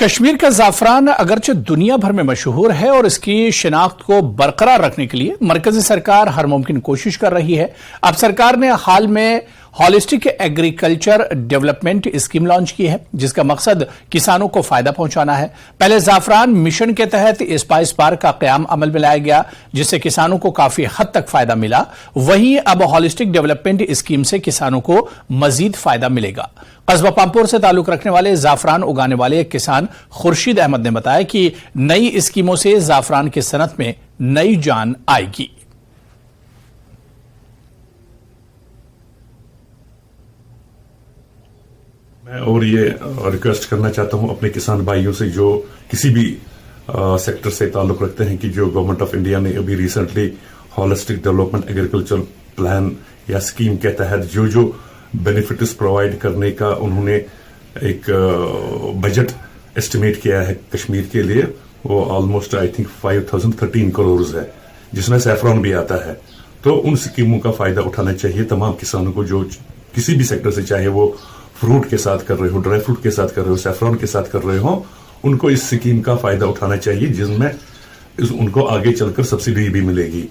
कश्मीर का ज़ाफ़रान अगरचे दुनिया भर में मशहूर है और इसकी शिनाख्त को बरकरार रखने के लिए मरकजी सरकार हर मुमकिन कोशिश कर रही है। अब सरकार ने हाल में holistic agriculture development scheme launch की है, जिसका मकसद किसानों को फायदा पहुंचाना है। पहले ज़ाफ़रान मिशन के तहत स्पाइस पार्क का क़याम अमल में लाया गया, जिससे किसानों को काफी हद तक फायदा मिला। वहीं अब हॉलिस्टिक डेवलपमेंट स्कीम से किसानों को मजीद फायदा मिलेगा। कस्बा पामपुर से ताल्लुक रखने वाले ज़ाफ़रान उगाने वाले एक किसान खुर्शीद अहमद ने बताया कि नई स्कीमों से ज़ाफ़रान की सनत में नई जान आएगी। मैं और ये रिक्वेस्ट करना चाहता हूं अपने किसान भाइयों से जो किसी भी सेक्टर से ताल्लुक रखते हैं कि जो गवर्नमेंट ऑफ इंडिया ने अभी recently holistic development agriculture plan या स्कीम के तहत जो बेनिफिट्स प्रोवाइड करने का उन्होंने एक बजट एस्टिमेट किया है कश्मीर के लिए, वो ऑलमोस्ट आई थिंक 5013 करोड़ है, जिसमें सैफरॉन भी आता है। तो उन स्कीमों का फायदा उठाना चाहिए तमाम किसानों को जो किसी भी सेक्टर से, चाहे वो फ्रूट के साथ कर रहे हो, ड्राई फ्रूट के साथ कर रहे हो, सैफरॉन के साथ कर रहे हो, उनको इस स्कीम का फायदा उठाना चाहिए, जिसमें उनको आगे चलकर सब्सिडी भी मिलेगी।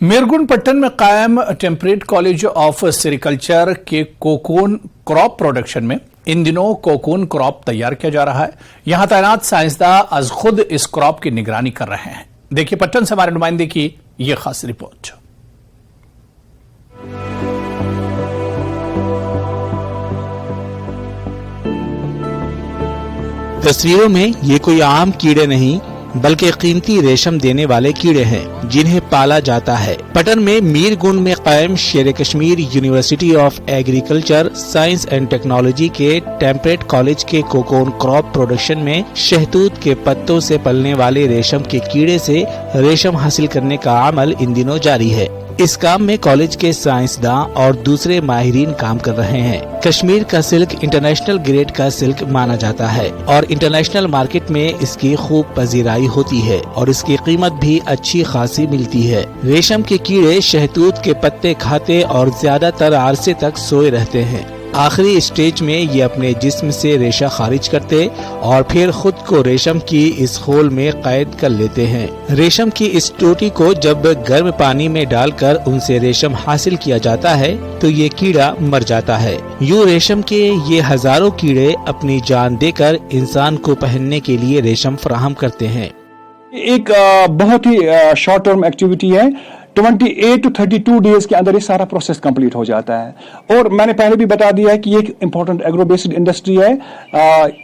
मीरगुन पट्टन में कायम टेम्परेट कॉलेज ऑफ सेरिकल्चर के कोकून क्रॉप प्रोडक्शन में इन दिनों कोकून क्रॉप तैयार किया जा रहा है। यहां तैनात साइंसदान अज खुद इस क्रॉप की निगरानी कर रहे हैं। देखिए पट्टन से हमारे नुमाइंदे की यह खास रिपोर्ट। तस्वीरों में ये कोई आम कीड़े नहीं बल्कि कीमती रेशम देने वाले कीड़े हैं जिन्हें पाला जाता है। पटन में मीरगुन में कायम शेर Kashmir university of agriculture science and technology के टेम्परेट कॉलेज के कोकोन क्रॉप प्रोडक्शन में शहतूत के पत्तों से पलने वाले रेशम के कीड़े से रेशम हासिल करने का अमल इन दिनों जारी है। इस काम में कॉलेज के साइंसदान और दूसरे माहिरीन काम कर रहे हैं। कश्मीर का सिल्क इंटरनेशनल ग्रेड का सिल्क माना जाता है और इंटरनेशनल मार्केट में इसकी खूब पजीराई होती है और इसकी कीमत भी अच्छी खासी मिलती है। रेशम के कीड़े शहतूत के पत्ते खाते और ज्यादातर अरसे तक सोए रहते हैं। आखिरी स्टेज में ये अपने जिस्म से रेशा खारिज करते और फिर खुद को रेशम की इस खोल में कैद कर लेते हैं। रेशम की इस टोटी को जब गर्म पानी में डालकर उनसे रेशम हासिल किया जाता है तो ये कीड़ा मर जाता है। यूं रेशम के ये हजारों कीड़े अपनी जान देकर इंसान को पहनने के लिए रेशम फराहम करते हैं। एक बहुत ही शॉर्ट टर्म एक्टिविटी है। 28 to 32 डेज के अंदर ये सारा प्रोसेस कंप्लीट हो जाता है। और मैंने पहले भी बता दिया है कि ये एक इम्पोर्टेंट एग्रो बेस्ड इंडस्ट्री है,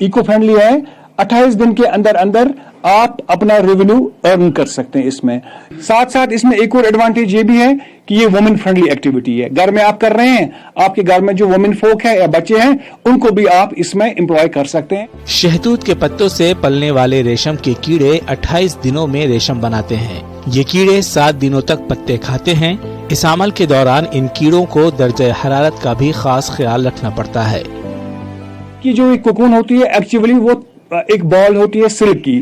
इको फ्रेंडली है। 28 दिन के अंदर अंदर आप अपना रेवेन्यू अर्न कर सकते हैं इसमें। साथ साथ इसमें एक और एडवांटेज ये भी है कि ये वुमेन फ्रेंडली एक्टिविटी है। घर में आप कर रहे हैं, आपके घर में जो वुमेन फोक है या बच्चे हैं उनको भी आप इसमें एम्प्लॉय कर सकते हैं। शहतूत के पत्तों से पलने वाले रेशम के कीड़े 28 दिनों में रेशम बनाते हैं। ये कीड़े 7 दिनों तक पत्ते खाते हैं। इस अमल के दौरान इन कीड़ों को दर्जे हरारत का भी खास ख्याल रखना पड़ता है। कि जो एक कोकून होती है एक्चुअली वो एक बॉल होती है सिल्क की,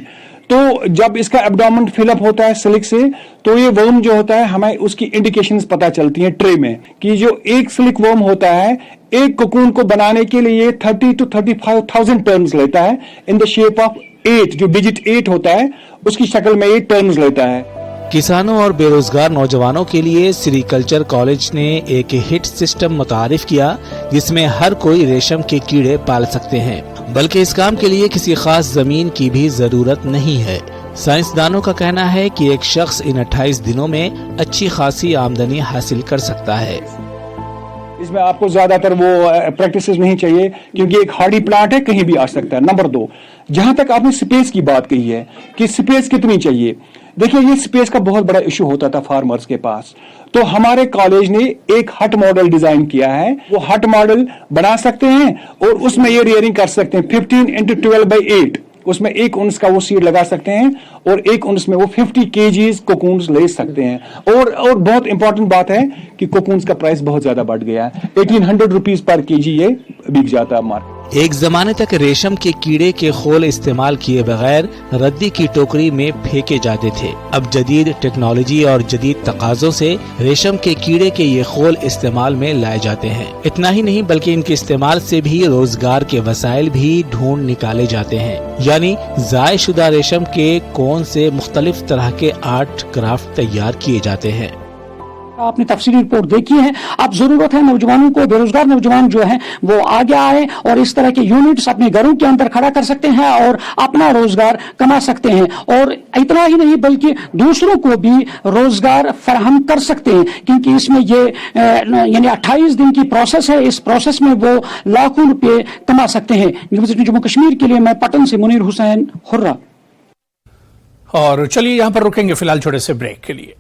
तो जब इसका एब्डोमेन फिलअप होता है सिल्क से तो ये वर्म जो होता है हमें उसकी इंडिकेशंस पता चलती हैं ट्रे में कि जो एक सिल्क वर्म होता है एक कोकून को बनाने के लिए 30 to 35,000 टर्न्स लेता है इन द शेप ऑफ 8, जो डिजिट 8 होता है उसकी शक्ल में 8 टर्न्स लेता है। किसानों और बेरोजगार नौजवानों के लिए सेरिकल्चर कॉलेज ने एक हिट सिस्टम मुतारिफ किया जिसमें हर कोई रेशम के कीड़े पाल सकते हैं, बल्कि इस काम के लिए किसी खास जमीन की भी जरूरत नहीं है। साइंसदानों का कहना है कि एक शख्स इन 28 दिनों में अच्छी खासी आमदनी हासिल कर सकता है। इसमें आपको ज्यादातर वो प्रैक्टिसेस नहीं चाहिए क्योंकि एक हार्डी प्लांट है, कहीं भी आ सकता है। नंबर 2, जहां तक आपने स्पेस की बात कही है कि स्पेस कितनी चाहिए, देखिए ये स्पेस का बहुत बड़ा इशू होता था फार्मर्स के पास। तो हमारे कॉलेज ने एक हट मॉडल डिजाइन किया है। वो हट मॉडल बना सकते हैं और उसमें ये रियरिंग कर सकते हैं 15 into 12/8। उसमें 1 उन्स का वो सीड लगा सकते हैं और 1 उन्स में वो 50 kgs कोकून्स ले सकते हैं। और बहुत इंपॉर्टेंट बात है कि कोकून्स का प्राइस बहुत ज्यादा बढ़ गया है। 1800 रुपीज पर kg ये बिक जाता है मार्केट। ایک زمانے تک ریشم کے کیڑے کے خول استعمال کیے بغیر ردی کی ٹوکری میں پھینکے جاتے تھے. اب جدید ٹیکنالوجی اور جدید تقاضوں سے ریشم کے کیڑے کے یہ خول استعمال میں لائے جاتے ہیں. اتنا ہی نہیں بلکہ ان کے استعمال سے بھی روزگار کے وسائل بھی ڈھونڈ نکالے جاتے ہیں. یعنی ضائع شدہ ریشم کے کون سے مختلف طرح کے آرٹ کرافٹ تیار کیے جاتے ہیں. آپ نے تفصیلی رپورٹ دیکھی ہے. اب ضرورت ہے نوجوانوں کو، بے روزگار نوجوان جو ہیں وہ آگے آئے اور اس طرح کے یونٹس اپنے گھروں کے اندر کھڑا کر سکتے ہیں اور اپنا روزگار کما سکتے ہیں. اور اتنا ہی نہیں بلکہ دوسروں کو بھی روزگار فراہم کر سکتے ہیں، کیونکہ اس میں یہ یعنی 28 دن کی پروسیس ہے. اس پروسیس میں وہ لاکھوں روپے کما سکتے ہیں. یونیورسٹی جموں کشمیر کے لیے میں پٹن سے منیر حسین، ہررا. اور چلیے یہاں پر رکیں گے فی الحال چھوٹے سے بریک کے لیے.